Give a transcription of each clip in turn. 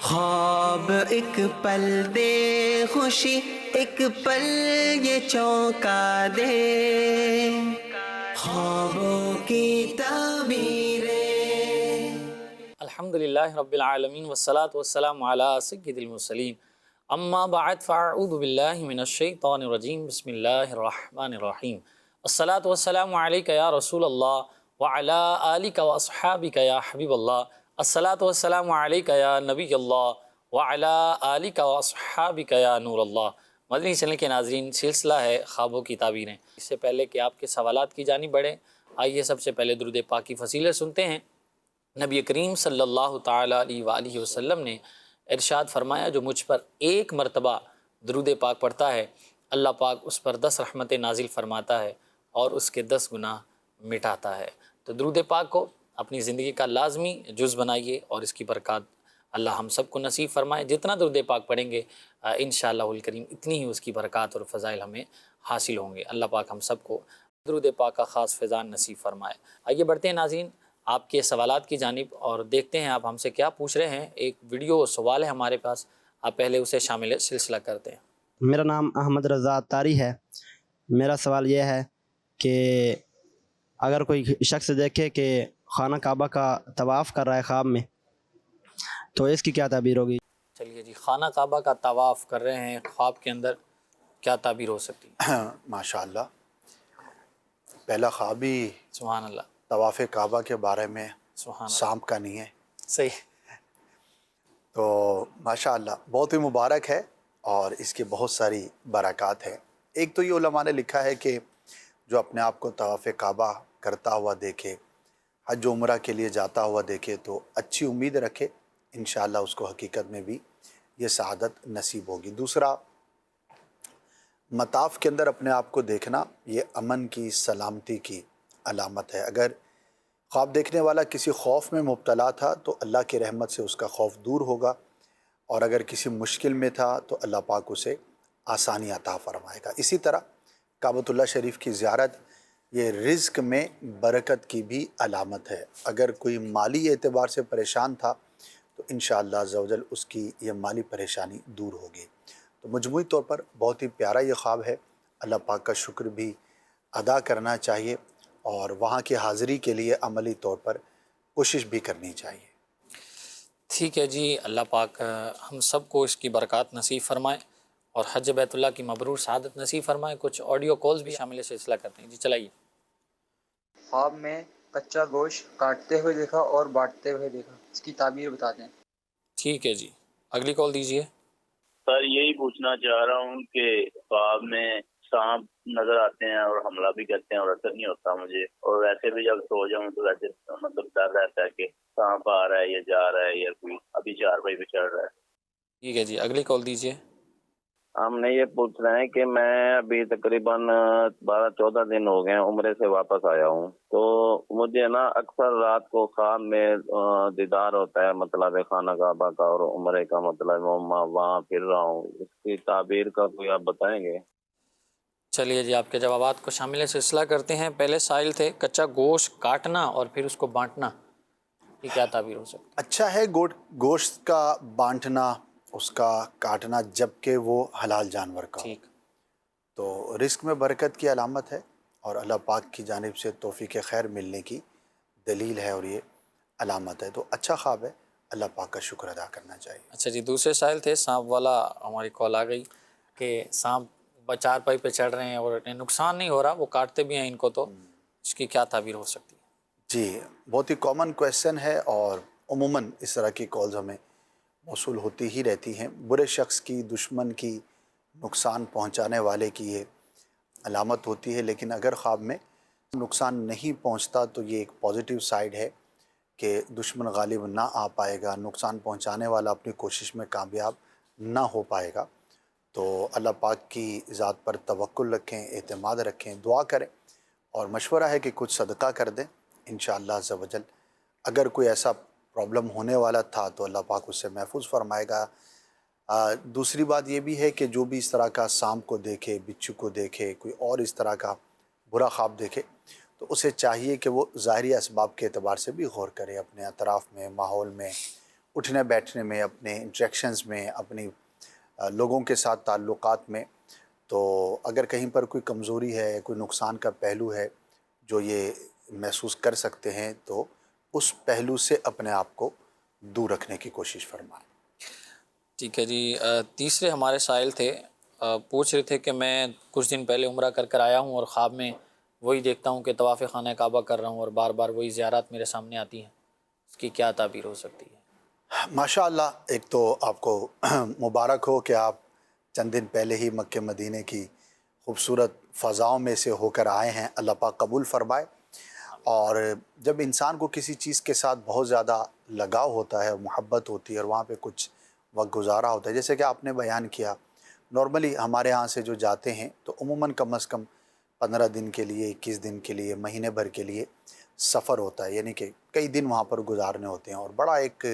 خواب ایک پل دے خوشی، ایک پل یہ چونکا دے، خوابوں کی تعبیریں۔ الحمدللہ رب العالمین والصلاة والسلام علی سید المرسلین، اما بعد فاعوذ باللہ من الشیطان الرجیم، بسم اللہ الرحمن الرحیم۔ الصلاة والسلام علیک یا رسول اللہ وعلی آلک واصحابک یا حبیب اللہ۔ الصلاة والسلام علیک یا نبی اللہ وعلی آلک واصحابک یا نور اللہ۔ مدنی چینل کے ناظرین، سلسلہ ہے خوابوں کی تعبیریں۔ اس سے پہلے کہ آپ کے سوالات کی جانب بڑھیں، آئیے سب سے پہلے درود پاک کی فضیلت سنتے ہیں۔ نبی کریم صلی اللہ تعالیٰ علیہ وآلہ وسلم نے ارشاد فرمایا، جو مجھ پر ایک مرتبہ درود پاک پڑھتا ہے، اللہ پاک اس پر 10 رحمتیں نازل فرماتا ہے اور اس کے 10 گناہ مٹاتا ہے۔ تو درود پاک کو اپنی زندگی کا لازمی جز بنائیے اور اس کی برکات اللہ ہم سب کو نصیب فرمائے۔ جتنا درود پاک پڑھیں گے انشاءاللہ الکریم اتنی ہی اس کی برکات اور فضائل ہمیں حاصل ہوں گے۔ اللہ پاک ہم سب کو درود پاک کا خاص فیضان نصیب فرمائے۔ آئیے بڑھتے ہیں ناظرین آپ کے سوالات کی جانب اور دیکھتے ہیں آپ ہم سے کیا پوچھ رہے ہیں۔ ایک ویڈیو سوال ہے ہمارے پاس، آپ پہلے اسے شامل سلسلہ کرتے ہیں۔ میرا نام احمد رضا طاری ہے۔ میرا سوال یہ ہے کہ اگر کوئی شخص دیکھے کہ خانہ کعبہ کا طواف کر رہا ہے خواب میں، تو اس کی کیا تعبیر ہوگی؟ چلیے جی، خانہ کعبہ کا طواف کر رہے ہیں خواب کے اندر، کیا تعبیر ہو سکتی ہے؟ ماشاءاللہ، پہلا خواب ہی سبحان اللہ، طواف کعبہ کے بارے میں سبحان اللہ، سانپ کا نہیں ہے، صحیح۔ تو ماشاءاللہ بہت ہی مبارک ہے اور اس کی بہت ساری برکات ہیں۔ ایک تو یہ علماء نے لکھا ہے کہ جو اپنے آپ کو طواف کعبہ کرتا ہوا دیکھے، حج و عمرہ کے لیے جاتا ہوا دیکھے، تو اچھی امید رکھے، انشاءاللہ اس کو حقیقت میں بھی یہ سعادت نصیب ہوگی۔ دوسرا، مطاف کے اندر اپنے آپ کو دیکھنا یہ امن کی، سلامتی کی علامت ہے۔ اگر خواب دیکھنے والا کسی خوف میں مبتلا تھا تو اللہ کی رحمت سے اس کا خوف دور ہوگا، اور اگر کسی مشکل میں تھا تو اللہ پاک اسے آسانی عطا فرمائے گا۔ اسی طرح کعبۃ اللہ شریف کی زیارت یہ رزق میں برکت کی بھی علامت ہے۔ اگر کوئی مالی اعتبار سے پریشان تھا تو انشاءاللہ عز و جل اس کی یہ مالی پریشانی دور ہوگی۔ تو مجموعی طور پر بہت ہی پیارا یہ خواب ہے۔ اللہ پاک کا شکر بھی ادا کرنا چاہیے اور وہاں کی حاضری کے لیے عملی طور پر کوشش بھی کرنی چاہیے۔ ٹھیک ہے جی، اللہ پاک ہم سب کو اس کی برکات نصیب فرمائے اور حج بیت اللہ کی مبرور سعادت نصیب فرمائے۔ کچھ آڈیو کالز بھی شامل سلسلہ کرتے ہیں جی، چلائیے۔ خواب میں کچا گوشت کاٹتے ہوئے دیکھا اور بانٹتے ہوئے دیکھا، اس کی تعبیر بتا دیں۔ ٹھیک ہے جی، اگلی کال دیجیے۔ سر یہی پوچھنا چاہ رہا ہوں کہ خواب میں سانپ نظر آتے ہیں اور حملہ بھی کرتے ہیں اور اثر نہیں ہوتا مجھے، اور ویسے بھی جب سو جاؤں تو ویسے مطلب ڈر رہتا ہے کہ سانپ آ رہا ہے یا جا رہا ہے یا کوئی ابھی 4 بجے پہ چڑھ رہا ہے۔ ٹھیک ہے جی، اگلی کال دیجیے۔ ہم نے یہ پوچھ رہے ہیں کہ میں ابھی تقریباً 12-14 دن ہو گئے ہیں عمرے سے واپس آیا ہوں، تو مجھے نا اکثر رات کو خواب میں دیدار ہوتا ہے مطلب خانہ کعبہ کا اور عمرے کا، مطلب وہاں پھر رہا ہوں، اس کی تعبیر کا کوئی آپ بتائیں گے؟ چلیے جی، آپ کے جوابات کو شامل سلسلہ کرتے ہیں۔ پہلے سائل تھے کچا گوشت کاٹنا اور پھر اس کو بانٹنا، یہ کیا تعبیر ہو سکتی؟ اچھا ہے گوشت کا بانٹنا، اس کا کاٹنا، جبکہ وہ حلال جانور کا ہو، ٹھیک، تو رزق میں برکت کی علامت ہے اور اللہ پاک کی جانب سے توفیق خیر ملنے کی دلیل ہے اور یہ علامت ہے۔ تو اچھا خواب ہے، اللہ پاک کا شکر ادا کرنا چاہیے۔ اچھا جی، دوسرے سائل تھے سانپ والا، ہماری کال آ گئی کہ سانپ چارپائی پہ چڑھ رہے ہیں اور نقصان نہیں ہو رہا، وہ کاٹتے بھی ہیں ان کو، تو اس کی کیا تعبیر ہو سکتی ہے؟ جی، بہت ہی کامن کویسچن ہے اور عموماً اس طرح کی کالز ہمیں موصول ہوتی ہی رہتی ہیں۔ برے شخص کی، دشمن کی، نقصان پہنچانے والے کی یہ علامت ہوتی ہے، لیکن اگر خواب میں نقصان نہیں پہنچتا تو یہ ایک پازیٹیو سائیڈ ہے کہ دشمن غالب نہ آ پائے گا، نقصان پہنچانے والا اپنی کوشش میں کامیاب نہ ہو پائے گا۔ تو اللہ پاک کی ذات پر توکل رکھیں، اعتماد رکھیں، دعا کریں اور مشورہ ہے کہ کچھ صدقہ کر دیں، انشاءاللہ عز و جل اگر کوئی ایسا پرابلم ہونے والا تھا تو اللہ پاک اس سے محفوظ فرمائے گا۔ دوسری بات یہ بھی ہے کہ جو بھی اس طرح کا سانپ کو دیکھے، بچھو کو دیکھے، کوئی اور اس طرح کا برا خواب دیکھے تو اسے چاہیے کہ وہ ظاہری اسباب کے اعتبار سے بھی غور کرے، اپنے اطراف میں، ماحول میں اٹھنے بیٹھنے میں، اپنے انٹریکشنز میں، اپنی لوگوں کے ساتھ تعلقات میں، تو اگر کہیں پر کوئی کمزوری ہے، کوئی نقصان کا پہلو ہے جو یہ محسوس کر سکتے ہیں، تو اس پہلو سے اپنے آپ کو دور رکھنے کی کوشش فرمائیں۔ ٹھیک ہے جی، تیسرے ہمارے سائل تھے، پوچھ رہے تھے کہ میں کچھ دن پہلے عمرہ کر آیا ہوں اور خواب میں وہی دیکھتا ہوں کہ طواف خانہ کعبہ کر رہا ہوں اور بار بار وہی زیارات میرے سامنے آتی ہیں، اس کی کیا تعبیر ہو سکتی ہے؟ ماشاء اللہ، ایک تو آپ کو مبارک ہو کہ آپ چند دن پہلے ہی مکہ مدینے کی خوبصورت فضاؤں میں سے ہو کر آئے ہیں، اللہ پاک قبول فرمائے۔ اور جب انسان کو کسی چیز کے ساتھ بہت زیادہ لگاؤ ہوتا ہے، محبت ہوتی ہے، اور وہاں پہ کچھ وقت گزارا ہوتا ہے، جیسے کہ آپ نے بیان کیا، نارملی ہمارے ہاں سے جو جاتے ہیں تو عموماً کم از کم 15 دن کے لیے، 21 دن کے لیے، مہینے بھر کے لیے سفر ہوتا ہے، یعنی کہ کئی دن وہاں پر گزارنے ہوتے ہیں۔ اور بڑا ایک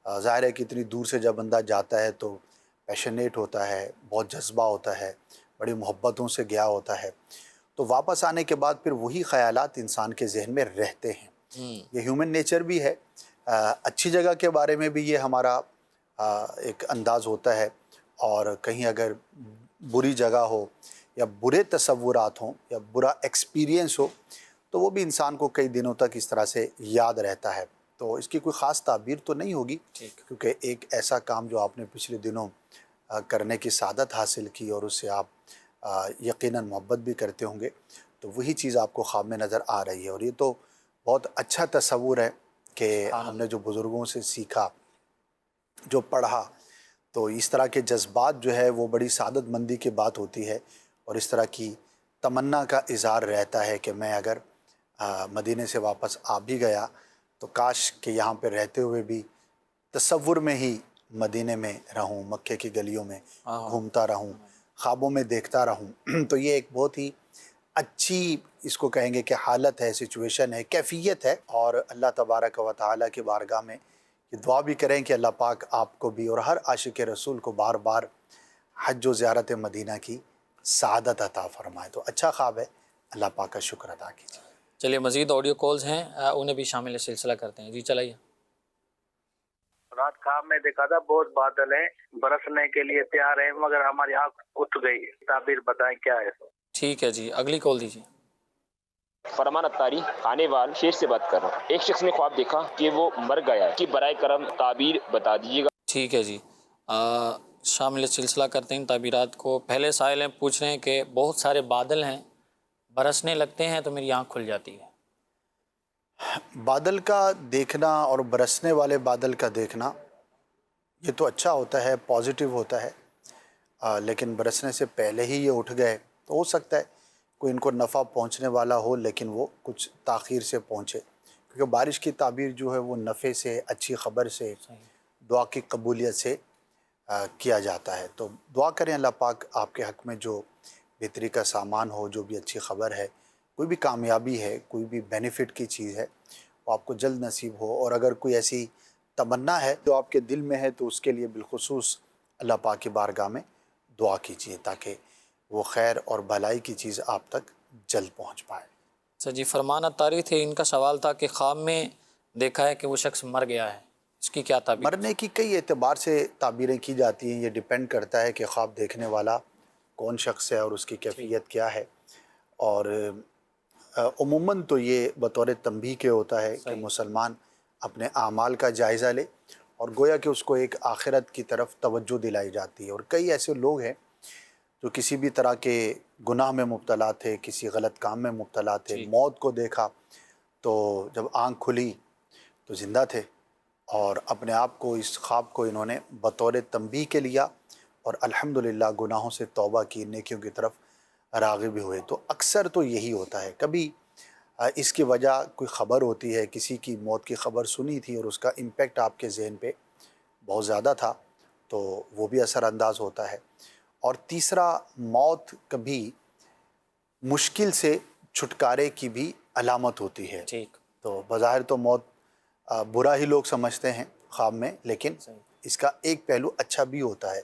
ظاہر ہے کہ اتنی دور سے جب بندہ جاتا ہے تو پیشنیٹ ہوتا ہے، بہت جذبہ ہوتا ہے، بڑی محبتوں سے گیا ہوتا ہے، تو واپس آنے کے بعد پھر وہی خیالات انسان کے ذہن میں رہتے ہیں۔ یہ ہیومن نیچر بھی ہے۔ اچھی جگہ کے بارے میں بھی یہ ہمارا ایک انداز ہوتا ہے، اور کہیں اگر بری جگہ ہو یا برے تصورات ہوں یا برا ایکسپیرینس ہو تو وہ بھی انسان کو کئی دنوں تک اس طرح سے یاد رہتا ہے۔ تو اس کی کوئی خاص تعبیر تو نہیں ہوگی، کیونکہ ایک ایسا کام جو آپ نے پچھلے دنوں کرنے کی سعادت حاصل کی اور اس سے آپ یقیناً محبت بھی کرتے ہوں گے، تو وہی چیز آپ کو خواب میں نظر آ رہی ہے۔ اور یہ تو بہت اچھا تصور ہے کہ ہم نے جو بزرگوں سے سیکھا، جو پڑھا، تو اس طرح کے جذبات جو ہے وہ بڑی سعادت مندی کی بات ہوتی ہے، اور اس طرح کی تمنا کا اظہار رہتا ہے کہ میں اگر مدینے سے واپس آ بھی گیا تو کاش کہ یہاں پہ رہتے ہوئے بھی تصور میں ہی مدینے میں رہوں، مکے کی گلیوں میں گھومتا رہوں، خوابوں میں دیکھتا رہوں۔ تو یہ ایک بہت ہی اچھی، اس کو کہیں گے کہ حالت ہے، سچویشن ہے، کیفیت ہے۔ اور اللہ تبارک و تعالیٰ کی بارگاہ میں یہ دعا بھی کریں کہ اللہ پاک آپ کو بھی اور ہر عاشق رسول کو بار بار حج و زیارت مدینہ کی سعادت عطا فرمائے۔ تو اچھا خواب ہے، اللہ پاک کا شکر ادا کیجیے۔ چلیے مزید آڈیو کالز ہیں، انہیں بھی شامل سلسلہ کرتے ہیں۔ جی چلائیے۔ رات خواب میں دیکھا تھا بہت بادل ہیں، برسنے کے لیے تیار ہیں، مگر ہماری آنکھ اٹھ گئی۔ تعبیر بتائیں کیا ہے؟ ٹھیک ہے جی، اگلی کال دیجیے۔ فرمان اتاری آنے وال شیر سے بات کر رہا ہوں۔ ایک شخص نے خواب دیکھا کہ وہ مر گیا ہے، کہ برائے کرم تعبیر بتا دیجیے گا۔ ٹھیک ہے جی، شامل سلسلہ کرتے ہیں تعبیرات کو۔ پہلے سائل ہیں، پوچھ رہے ہیں کہ بہت سارے بادل ہیں، برسنے لگتے ہیں تو میری آنکھ کھل جاتی ہے۔ بادل کا دیکھنا اور برسنے والے بادل کا دیکھنا یہ تو اچھا ہوتا ہے، پازیٹیو ہوتا ہے، لیکن برسنے سے پہلے ہی یہ اٹھ گئے تو ہو سکتا ہے کوئی ان کو نفع پہنچنے والا ہو، لیکن وہ کچھ تاخیر سے پہنچے، کیونکہ بارش کی تعبیر جو ہے وہ نفع سے، اچھی خبر سے، دعا کی قبولیت سے کیا جاتا ہے۔ تو دعا کریں اللہ پاک آپ کے حق میں جو بہتری کا سامان ہو، جو بھی اچھی خبر ہے، کوئی بھی کامیابی ہے، کوئی بھی بینیفٹ کی چیز ہے، وہ آپ کو جلد نصیب ہو۔ اور اگر کوئی ایسی تمنا ہے جو آپ کے دل میں ہے تو اس کے لیے بالخصوص اللہ پاک کی بارگاہ میں دعا کیجیے، تاکہ وہ خیر اور بھلائی کی چیز آپ تک جلد پہنچ پائے۔ اچھا جی، فرمان اتاری تھے، ان کا سوال تھا کہ خواب میں دیکھا ہے کہ وہ شخص مر گیا ہے، اس کی کیا تعبیر؟ مرنے کی کئی اعتبار سے تعبیریں کی جاتی ہیں، یہ ڈیپینڈ کرتا ہے کہ خواب دیکھنے والا کون شخص ہے اور اس کی کیفیت کیا ہے۔ اور عموماً تو یہ بطور تنبیہ کے ہوتا ہے کہ مسلمان اپنے اعمال کا جائزہ لے، اور گویا کہ اس کو ایک آخرت کی طرف توجہ دلائی جاتی ہے۔ اور کئی ایسے لوگ ہیں جو کسی بھی طرح کے گناہ میں مبتلا تھے، کسی غلط کام میں مبتلا تھے، موت کو دیکھا تو جب آنکھ کھلی تو زندہ تھے، اور اپنے آپ کو، اس خواب کو انہوں نے بطور تنبیہ کے لیا، اور الحمدللہ گناہوں سے توبہ کی، نیکیوں کی طرف راغب ہوئے۔ تو اکثر تو یہی ہوتا ہے۔ کبھی اس کی وجہ کوئی خبر ہوتی ہے، کسی کی موت کی خبر سنی تھی اور اس کا امپیکٹ آپ کے ذہن پہ بہت زیادہ تھا، تو وہ بھی اثر انداز ہوتا ہے۔ اور تیسرا، موت کبھی مشکل سے چھٹکارے کی بھی علامت ہوتی ہے۔ تو بظاہر تو موت برا ہی لوگ سمجھتے ہیں خواب میں، لیکن اس کا ایک پہلو اچھا بھی ہوتا ہے۔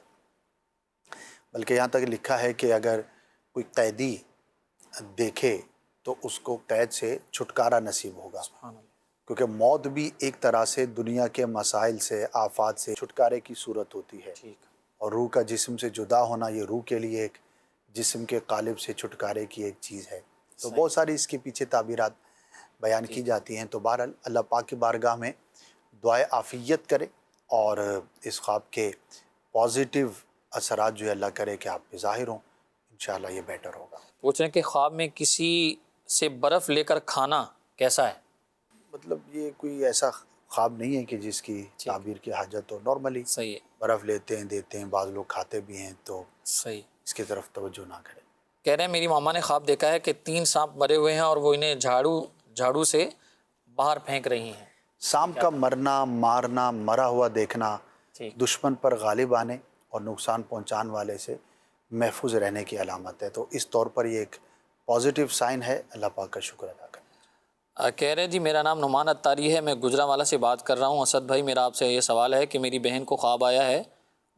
بلکہ یہاں تک لکھا ہے کہ اگر کوئی قیدی دیکھے تو اس کو قید سے چھٹکارا نصیب ہوگا۔ کیونکہ موت بھی ایک طرح سے دنیا کے مسائل سے، آفات سے چھٹکارے کی صورت ہوتی ہے، اور روح کا جسم سے جدا ہونا یہ روح کے لیے ایک جسم کے قالب سے چھٹکارے کی ایک چیز ہے۔ تو بہت ساری اس کے پیچھے تعبیرات بیان کی جاتی ہیں۔ تو بہرحال اللہ پاک کی بارگاہ میں دعائے عافیت کرے اور اس خواب کے پازیٹیو اثرات جو ہے اللہ کرے کہ آپ پہ ظاہر ہوں، انشاءاللہ یہ بیٹر ہوگا۔ پوچھ رہے ہیں کہ خواب میں کسی سے برف لے کر کھانا کیسا ہے؟ مطلب یہ کوئی ایسا خواب نہیں ہے کہ جس کی تعبیر کی حاجت ہو، نارملی صحیح ہے، برف لیتے ہیں، دیتے ہیں، بعض لوگ کھاتے بھی ہیں، تو صحیح۔ اس کی طرف توجہ نہ کریں۔ کہہ رہے ہیں میری ماما نے خواب دیکھا ہے کہ 3 سانپ مرے ہوئے ہیں اور وہ انہیں جھاڑو سے باہر پھینک رہی ہیں۔ سانپ کا مرنا، مارنا، مرا ہوا دیکھنا دشمن پر غالب آنے اور نقصان پہنچانے والے سے محفوظ رہنے کی علامت ہے، تو اس طور پر یہ ایک پازیٹیو سائن ہے۔ اللہ پاک کا شکر ادا کریں۔ کہہ رہے جی میرا نام نعمان اتاری ہے، میں گجرانوالہ سے بات کر رہا ہوں۔ اسد بھائی میرا آپ سے یہ سوال ہے کہ میری بہن کو خواب آیا ہے،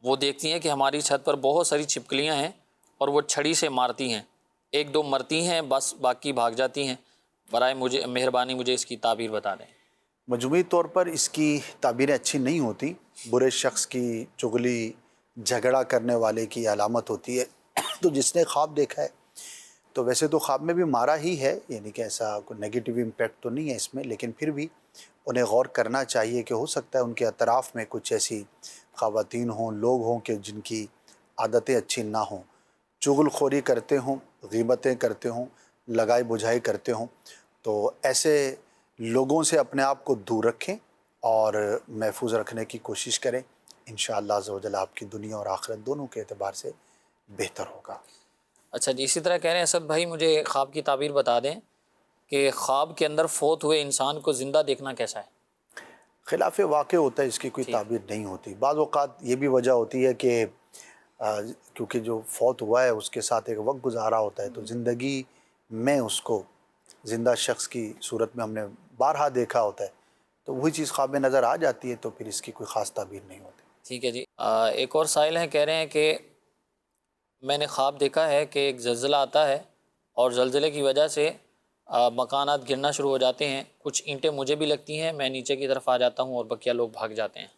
وہ دیکھتی ہیں کہ ہماری چھت پر بہت ساری چھپکلیاں ہیں اور وہ چھڑی سے مارتی ہیں، 1-2 مرتی ہیں بس، باقی بھاگ جاتی ہیں۔ برائے مہربانی مجھے اس کی تعبیر بتا دیں۔ مجموعی طور پر اس کی تعبیریں اچھی نہیں ہوتی، برے شخص کی چغلی، جھگڑا کرنے والے کی علامت ہوتی ہے۔ تو جس نے خواب دیکھا ہے تو ویسے تو خواب میں بھی مارا ہی ہے، یعنی کہ ایسا کوئی نیگیٹو امپیکٹ تو نہیں ہے اس میں، لیکن پھر بھی انہیں غور کرنا چاہیے کہ ہو سکتا ہے ان کے اطراف میں کچھ ایسی خواتین ہوں، لوگ ہوں کہ جن کی عادتیں اچھی نہ ہوں، چغل خوری کرتے ہوں، غیبتیں کرتے ہوں، لگائی بجھائی کرتے ہوں۔ تو ایسے لوگوں سے اپنے آپ کو دور رکھیں اور محفوظ رکھنے کی کوشش کریں، انشاءاللہ عز و جل آپ کی دنیا اور آخرت دونوں کے اعتبار سے بہتر ہوگا۔ اچھا جی، اسی طرح کہہ رہے ہیں اسد بھائی مجھے خواب کی تعبیر بتا دیں کہ خواب کے اندر فوت ہوئے انسان کو زندہ دیکھنا کیسا ہے؟ خلاف واقع ہوتا ہے، اس کی کوئی تعبیر نہیں ہوتی۔ بعض اوقات یہ بھی وجہ ہوتی ہے کہ کیونکہ جو فوت ہوا ہے اس کے ساتھ ایک وقت گزارا ہوتا ہے، تو زندگی میں اس کو زندہ شخص کی صورت میں ہم نے بارہا دیکھا ہوتا ہے، تو وہی چیز خواب میں نظر آ جاتی ہے، تو پھر اس کی کوئی خاص تعبیر نہیں ہوتی۔ ٹھیک ہے جی۔ ایک اور سائل ہیں، کہہ رہے ہیں کہ میں نے خواب دیکھا ہے کہ ایک زلزلہ آتا ہے اور زلزلے کی وجہ سے مکانات گرنا شروع ہو جاتے ہیں، کچھ اینٹیں مجھے بھی لگتی ہیں، میں نیچے کی طرف آ جاتا ہوں اور بقیہ لوگ بھاگ جاتے ہیں،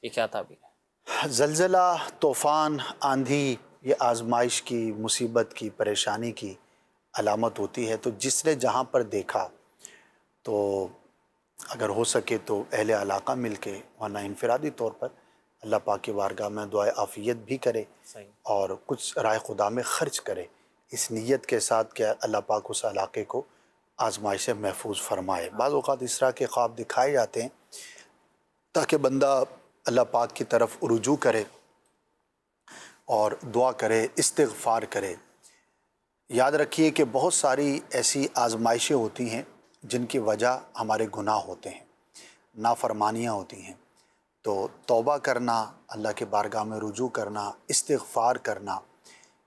یہ کیا تعبیر ہے؟ زلزلہ، طوفان، آندھی یہ آزمائش کی، مصیبت کی، پریشانی کی علامت ہوتی ہے۔ تو جس نے جہاں پر دیکھا تو اگر ہو سکے تو اہل علاقہ مل کے، ورنہ انفرادی طور پر اللہ پاک کی بارگاہ میں دعائے عافیت بھی کرے اور کچھ رائے خدا میں خرچ کرے، اس نیت کے ساتھ کہ اللہ پاک اس علاقے کو آزمائش سے محفوظ فرمائے۔ بعض اوقات اس طرح کے خواب دکھائے جاتے ہیں تاکہ بندہ اللہ پاک کی طرف رجوع کرے اور دعا کرے، استغفار کرے۔ یاد رکھیے کہ بہت ساری ایسی آزمائشیں ہوتی ہیں جن کی وجہ ہمارے گناہ ہوتے ہیں، نافرمانیاں ہوتی ہیں، تو توبہ کرنا، اللہ کے بارگاہ میں رجوع کرنا، استغفار کرنا،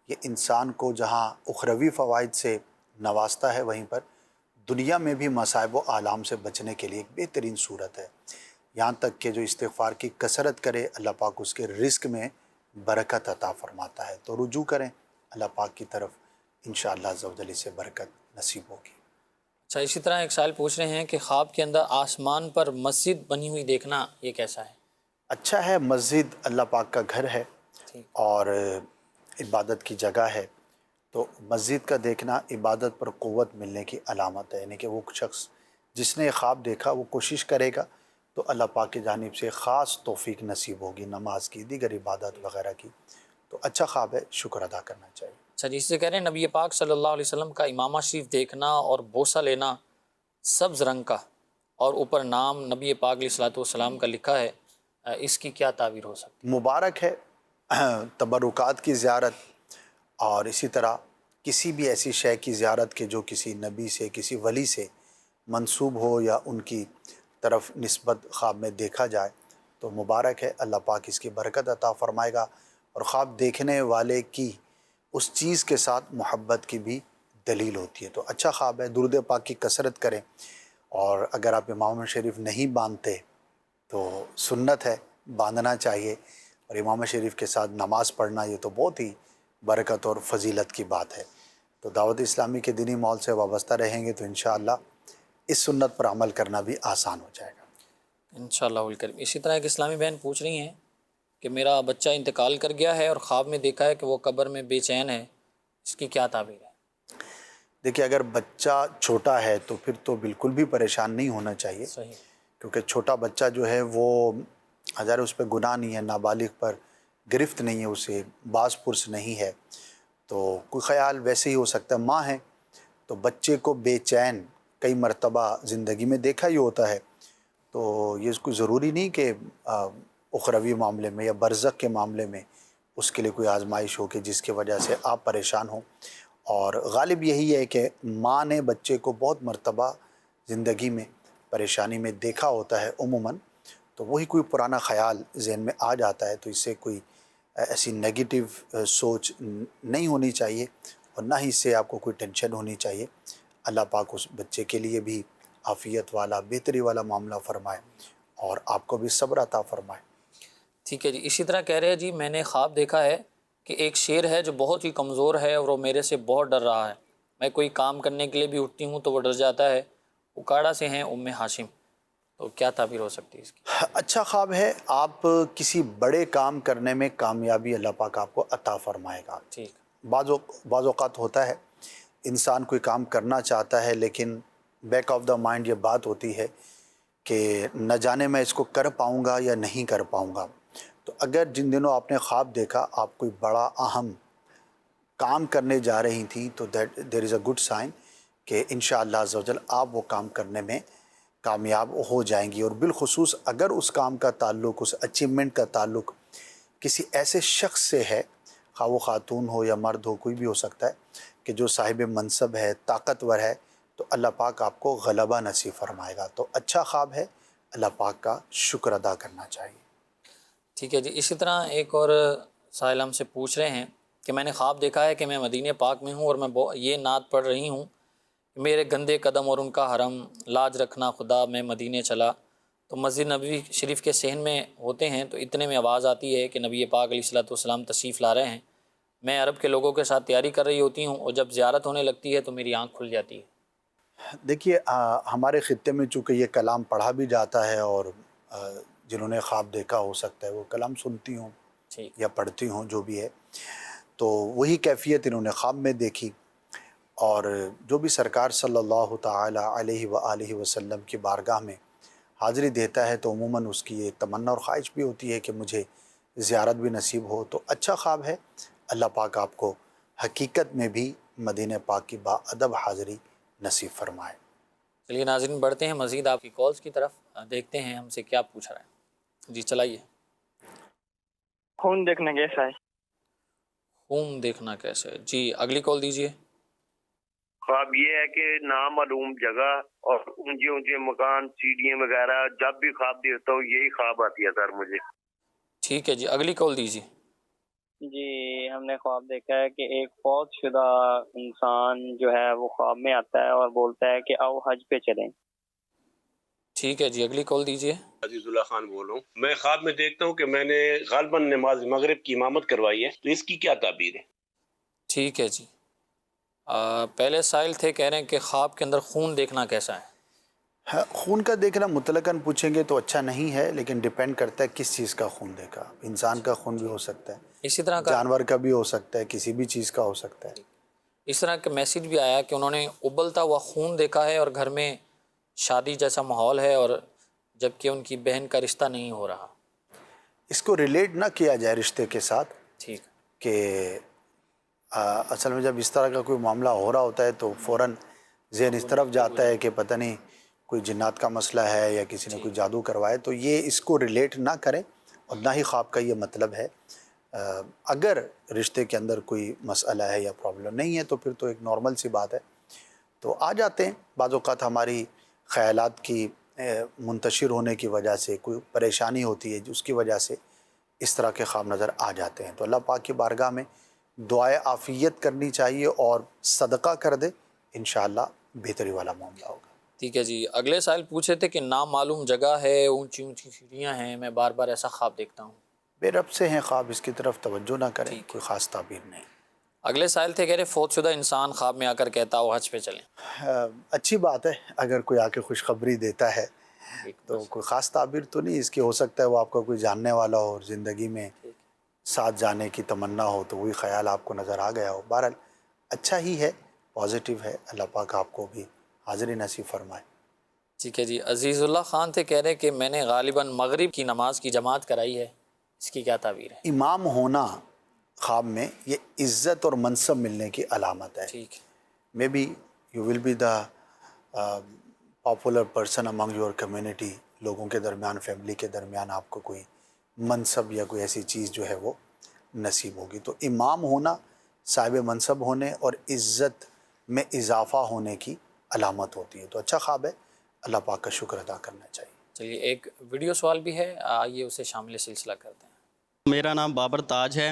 یہ انسان کو جہاں اخروی فوائد سے نوازتا ہے وہیں پر دنیا میں بھی مصائب و آلام سے بچنے کے لیے ایک بہترین صورت ہے۔ یہاں تک کہ جو استغفار کی کثرت کرے اللہ پاک اس کے رزق میں برکت عطا فرماتا ہے، تو رجوع کریں اللہ پاک کی طرف، انشاءاللہ عز و جل سے برکت نصیب ہوگی۔ اچھا، اسی طرح ایک سائل پوچھ رہے ہیں کہ خواب کے اندر آسمان پر مسجد بنی ہوئی دیکھنا یہ کیسا ہے؟ اچھا ہے، مسجد اللہ پاک کا گھر ہے اور عبادت کی جگہ ہے، تو مسجد کا دیکھنا عبادت پر قوت ملنے کی علامت ہے، یعنی کہ وہ شخص جس نے خواب دیکھا وہ کوشش کرے گا تو اللہ پاک کی جانب سے خاص توفیق نصیب ہوگی، نماز کی، دیگر عبادت وغیرہ کی، تو اچھا خواب ہے، شکر ادا کرنا چاہیے۔ اچھا جی، اس سے کہہ رہے ہیں نبی پاک صلی اللہ علیہ وسلم کا امامہ شریف دیکھنا اور بوسہ لینا سبز رنگ کا اور اوپر نام نبی پاک علیہ الصلوۃ والسلام کا لکھا ہے، اس کی کیا تعبیر ہو سکتی؟ مبارک ہے تبرکات کی زیارت، اور اسی طرح کسی بھی ایسی شے کی زیارت کہ جو کسی نبی سے، کسی ولی سے منسوب ہو یا ان کی طرف نسبت خواب میں دیکھا جائے تو مبارک ہے، اللہ پاک اس کی برکت عطا فرمائے گا، اور خواب دیکھنے والے کی اس چیز کے ساتھ محبت کی بھی دلیل ہوتی ہے، تو اچھا خواب ہے۔ درود پاک کی کثرت کریں، اور اگر آپ امام شریف نہیں باندھتے تو سنت ہے، باندھنا چاہیے، اور امام شریف کے ساتھ نماز پڑھنا یہ تو بہت ہی برکت اور فضیلت کی بات ہے۔ تو دعوت اسلامی کے دینی ماحول سے وابستہ رہیں گے تو انشاءاللہ اس سنت پر عمل کرنا بھی آسان ہو جائے گا انشاءاللہ الکریم۔ اسی طرح ایک اسلامی بہن پوچھ رہی ہیں کہ میرا بچہ انتقال کر گیا ہے اور خواب میں دیکھا ہے کہ وہ قبر میں بے چین ہے، اس کی کیا تعبیر ہے؟ دیکھیے اگر بچہ چھوٹا ہے تو پھر تو بالکل بھی پریشان نہیں ہونا چاہیے، صحیح، کیونکہ چھوٹا بچہ جو ہے وہ اگر اس پہ گناہ نہیں ہے، نابالغ پر گرفت نہیں ہے، اسے باز پرس نہیں ہے، تو کوئی خیال ویسے ہی ہو سکتا ہے۔ ماں ہے تو بچے کو بے چین کئی مرتبہ زندگی میں دیکھا ہی ہوتا ہے، تو یہ اس کو ضروری نہیں کہ اخروی معاملے میں یا برزخ کے معاملے میں اس کے لیے کوئی آزمائش ہو کہ جس کی وجہ سے آپ پریشان ہوں۔ اور غالب یہی ہے کہ ماں نے بچے کو بہت مرتبہ زندگی میں پریشانی میں دیکھا ہوتا ہے عموماً، تو وہی کوئی پرانا خیال ذہن میں آ جاتا ہے، تو اس سے کوئی ایسی نیگیٹو سوچ نہیں ہونی چاہیے اور نہ ہی اس سے آپ کو کوئی ٹینشن ہونی چاہیے۔ اللہ پاک اس بچے کے لیے بھی عافیت والا بہتری والا معاملہ فرمائے اور آپ کو بھی صبر عطا فرمائے۔ ٹھیک ہے جی۔ اسی طرح کہہ رہے ہیں جی میں نے خواب دیکھا ہے کہ ایک شیر ہے جو بہت ہی کمزور ہے اور وہ میرے سے بہت ڈر رہا ہے، میں کوئی کام کرنے کے لیے بھی اٹھتی ہوں تو وہ ڈر جاتا ہے، اکاڑا سے ہیں ام ہاشم، تو کیا تعبیر ہو سکتی ہے اس کی؟ اچھا خواب ہے، آپ کسی بڑے کام کرنے میں کامیابی اللہ پاک آپ کو عطا فرمائے گا۔ ٹھیک، بعض اوقات ہوتا ہے انسان کوئی کام کرنا چاہتا ہے لیکن بیک آف دا مائنڈ یہ بات ہوتی ہے کہ نہ جانے میں اس کو کر پاؤں گا یا نہیں کر پاؤں گا، تو اگر جن دنوں آپ نے خواب دیکھا آپ کوئی بڑا اہم کام کرنے جا رہی تھیں تو دیر از اے گڈ سائن کہ انشاءاللہ عز و جل آپ وہ کام کرنے میں کامیاب ہو جائیں گی، اور بالخصوص اگر اس کام کا تعلق، اس اچیومنٹ کا تعلق کسی ایسے شخص سے ہے، خواہ وہ خاتون ہو یا مرد ہو، کوئی بھی ہو سکتا ہے، کہ جو صاحب منصب ہے، طاقتور ہے، تو اللہ پاک آپ کو غلبہ نصیب فرمائے گا۔ تو اچھا خواب ہے، اللہ پاک کا شکر ادا کرنا چاہیے۔ ٹھیک ہے جی۔ اسی طرح ایک اور سائل ہم سے پوچھ رہے ہیں کہ میں نے خواب دیکھا ہے کہ میں مدینہ پاک میں ہوں اور میں یہ نعت پڑھ رہی ہوں کہ میرے گندے قدم اور ان کا حرم، لاج رکھنا خدا میں مدینے چلا، تو مسجد نبوی شریف کے صحن میں ہوتے ہیں تو اتنے میں آواز آتی ہے کہ نبی پاک علیہ الصلوۃ والسلام تشریف لا رہے ہیں، میں عرب کے لوگوں کے ساتھ تیاری کر رہی ہوتی ہوں اور جب زیارت ہونے لگتی ہے تو میری آنکھ کھل جاتی ہے۔ دیکھیے ہمارے خطے میں چونکہ یہ کلام پڑھا بھی جاتا ہے اور جنہوں نے خواب دیکھا ہو سکتا ہے وہ کلام سنتی ہوں ٹھیک، یا پڑھتی ہوں، جو بھی ہے، تو وہی کیفیت انہوں نے خواب میں دیکھی، اور جو بھی سرکار صلی اللہ تعالی علیہ وآلہ وسلم کی بارگاہ میں حاضری دیتا ہے تو عموماً اس کی یہ تمنا اور خواہش بھی ہوتی ہے کہ مجھے زیارت بھی نصیب ہو، تو اچھا خواب ہے۔ اللہ پاک آپ کو حقیقت میں بھی مدینہ پاک کی باادب حاضری نصیب فرمائے۔ چلیے ناظرین بڑھتے ہیں مزید آپ کی کالز کی طرف، دیکھتے ہیں ہم سے کیا پوچھ رہا ہے جی۔ چلائیے۔ خون دیکھنا کیسا ہے؟ خون دیکھنا کیسے ہے جی؟ اگلی کال دیجیے۔ خواب یہ ہے کہ نامعلوم جگہ اور اونچے اونچے مکان، سیڑھیاں وغیرہ، جب بھی خواب دیکھتا ہوں یہی خواب آتی ہے سر مجھے۔ ٹھیک ہے جی، اگلی کال دیجیے۔ جی ہم نے خواب دیکھا ہے کہ ایک فوت شدہ انسان جو ہے وہ خواب میں آتا ہے اور بولتا ہے کہ آؤ حج پہ چلیں۔ ٹھیک ہے جی، اگلی کال دیجیے۔ عزیز اللہ خان بول رہا ہوں، میں خواب میں دیکھتا ہوں کہ میں نے غالباً نماز مغرب کی امامت کروائی ہے، تو اس کی کیا تعبیر ہے؟ ٹھیک ہے جی۔ پہلے سائل تھے، کہہ رہے ہیں کہ خواب کے اندر خون دیکھنا کیسا ہے؟ خون کا دیکھنا مطلقاً پوچھیں گے تو اچھا نہیں ہے، لیکن ڈیپینڈ کرتا ہے کس چیز کا خون دیکھا۔ انسان کا خون بھی ہو سکتا ہے، اسی طرح کا جانور کا بھی ہو سکتا ہے، کسی بھی چیز کا ہو سکتا ہے۔ اس طرح کا میسیج بھی آیا کہ انہوں نے ابلتا ہوا خون دیکھا ہے اور گھر میں شادی جیسا ماحول ہے اور جبکہ ان کی بہن کا رشتہ نہیں ہو رہا۔ اس کو ریلیٹ نہ کیا جائے رشتے کے ساتھ، ٹھیک، کہ اصل میں جب اس طرح کا کوئی معاملہ ہو رہا ہوتا ہے تو فوراً ذہن اس طرف جاتا ہے کہ پتہ نہیں کوئی جنات کا مسئلہ ہے یا کسی نے کوئی جادو کروائے، تو یہ اس کو ریلیٹ نہ کریں اور نہ ہی خواب کا یہ مطلب ہے۔ اگر رشتے کے اندر کوئی مسئلہ ہے یا پرابلم نہیں ہے تو پھر تو ایک نارمل سی بات ہے، تو آ جاتے ہیں۔ بعض اوقات ہماری خیالات کی منتشر ہونے کی وجہ سے کوئی پریشانی ہوتی ہے جس کی وجہ سے اس طرح کے خواب نظر آ جاتے ہیں، تو اللہ پاک کی بارگاہ میں دعائے عافیت کرنی چاہیے اور صدقہ کر دے، انشاءاللہ بہتری والا معاملہ ہوگا۔ ٹھیک ہے جی۔ اگلے سائل پوچھے تھے کہ نامعلوم جگہ ہے، اونچی اونچی سیڑھیاں ہیں، میں بار بار ایسا خواب دیکھتا ہوں۔ بے رب سے ہیں خواب، اس کی طرف توجہ نہ کریں، کوئی خاص تعبیر نہیں۔ اگلے سائل تھے، کہہ رہے فوت شدہ انسان خواب میں آ کر کہتا ہو حج پہ چلیں. اچھی بات ہے اگر کوئی آ کے خوشخبری دیتا ہے تو کوئی خاص تعبیر تو نہیں اس کی. ہو سکتا ہے وہ آپ کا کوئی جاننے والا ہو اور زندگی میں ساتھ جانے کی تمنا ہو تو وہی خیال آپ کو نظر آ گیا ہو. بہرحال اچھا ہی ہے، پازیٹیو ہے. اللہ پاک آپ کو بھی حاضری نصیب فرمائے. ٹھیک ہے جی. عزیز اللہ خان تھے، کہہ رہے کہ میں نے غالباً مغرب کی نماز کی جماعت کرائی ہے، اس کی کیا تعبیر ہے؟ امام ہونا خواب میں یہ عزت اور منصب ملنے کی علامت ہے. ٹھیک ہے. May be you will be the popular person among your community. لوگوں کے درمیان، فیملی کے درمیان آپ کو کوئی منصب یا کوئی ایسی چیز جو ہے وہ نصیب ہوگی. تو امام ہونا صاحب منصب ہونے اور عزت میں اضافہ ہونے کی علامت ہوتی ہے. تو اچھا خواب ہے، اللہ پاک کا شکر ادا کرنا چاہیے. چلیے ایک ویڈیو سوال بھی ہے، آئیے اسے شامل سلسلہ کرتے ہیں. میرا نام بابر تاج ہے.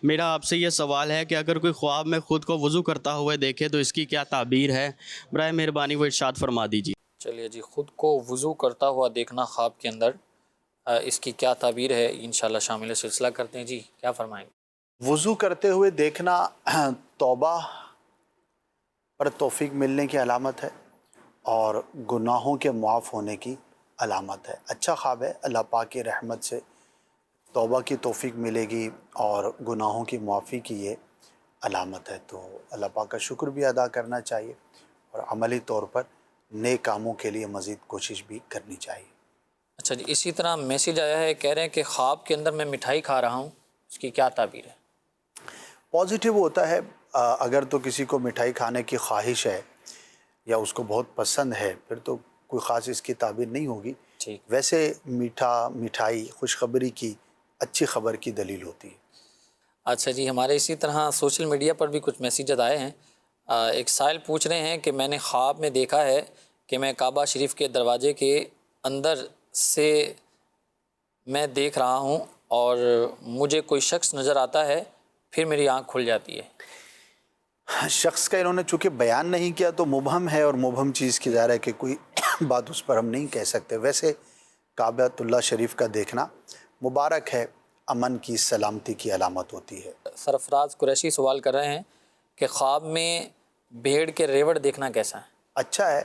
میرا آپ سے یہ سوال ہے کہ اگر کوئی خواب میں خود کو وضو کرتا ہوا دیکھے تو اس کی کیا تعبیر ہے؟ برائے مہربانی وہ ارشاد فرما دیجیے. چلیے جی، خود کو وضو کرتا ہوا دیکھنا خواب کے اندر، اس کی کیا تعبیر ہے انشاءاللہ شامل سلسلہ کرتے ہیں. جی کیا فرمائیں گے؟ وضو کرتے ہوئے دیکھنا توبہ پر توفیق ملنے کی علامت ہے اور گناہوں کے معاف ہونے کی علامت ہے. اچھا خواب ہے، اللہ پاک کی رحمت سے توبہ کی توفیق ملے گی اور گناہوں کی معافی کی یہ علامت ہے. تو اللہ پاک کا شکر بھی ادا کرنا چاہیے اور عملی طور پر نیک کاموں کے لیے مزید کوشش بھی کرنی چاہیے. اچھا جی، اسی طرح میسیج آیا ہے، کہہ رہے ہیں کہ خواب کے اندر میں مٹھائی کھا رہا ہوں، اس کی کیا تعبیر ہے؟ پازیٹیو ہوتا ہے. اگر تو کسی کو مٹھائی کھانے کی خواہش ہے یا اس کو بہت پسند ہے پھر تو کوئی خاص اس کی تعبیر نہیں ہوگی. ٹھیک. ویسے مٹھائی خوشخبری کی، اچھی خبر کی دلیل ہوتی ہے. اچھا جی، ہمارے اسی طرح سوشل میڈیا پر بھی کچھ میسیجز آئے ہیں. ایک سائل پوچھ رہے ہیں کہ میں نے خواب میں دیکھا ہے کہ میں کعبہ شریف کے دروازے کے اندر سے میں دیکھ رہا ہوں اور مجھے کوئی شخص نظر آتا ہے، پھر میری آنکھ کھل جاتی ہے. شخص کا انہوں نے چونکہ بیان نہیں کیا تو مبہم ہے، اور مبہم چیز کی ظاہر ہے کہ کوئی بات اس پر ہم نہیں کہہ سکتے. ویسے کعبۃ اللہ شریف کا دیکھنا مبارک ہے، امن کی، سلامتی کی علامت ہوتی ہے. سرفراز قریشی سوال کر رہے ہیں کہ خواب میں بھیڑ کے ریوڑ دیکھنا کیسا ہے؟ اچھا ہے،